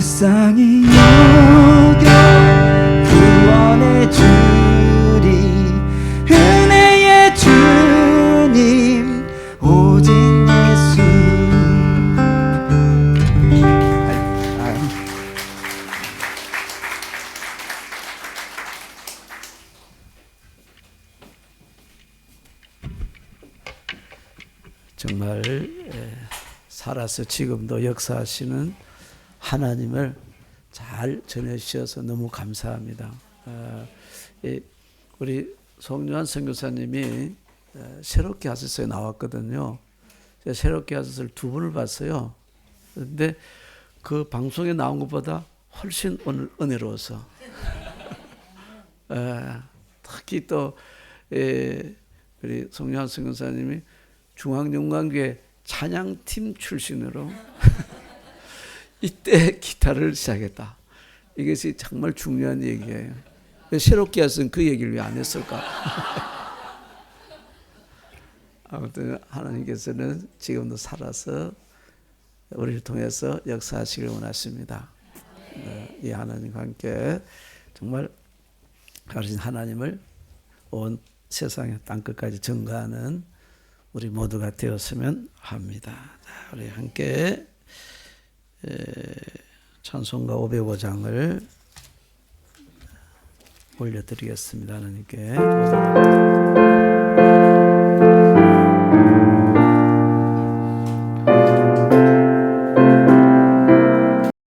불쌍히 여겨 구원해 주리 은혜의 주님 오직 예수. 정말 살아서 지금도 역사하시는 하나님을 잘 전해주셔서 너무 감사합니다. 우리 송요한 선교사님이 새롭게 하셔서에 나왔거든요. 제가 새롭게 하셔서를 2번을 봤어요. 그런데 그 방송에 나온 것보다 훨씬 오늘 은혜로워서 특히 또 우리 송요한 선교사님이 중앙영광교회 찬양팀 출신으로 이때 기타를 시작했다. 이것이 정말 중요한 얘기예요. 새롭게 해서는 그 얘기를 왜 안 했을까? 아무튼 하나님께서는 지금도 살아서 우리를 통해서 역사하시길 원하십니다. 이 하나님과 함께 정말 가르친 하나님을 온 세상의 땅끝까지 전가하는 우리 모두가 되었으면 합니다. 자, 우리 함께 찬송가 505장을 올려드리겠습니다. 하나님께.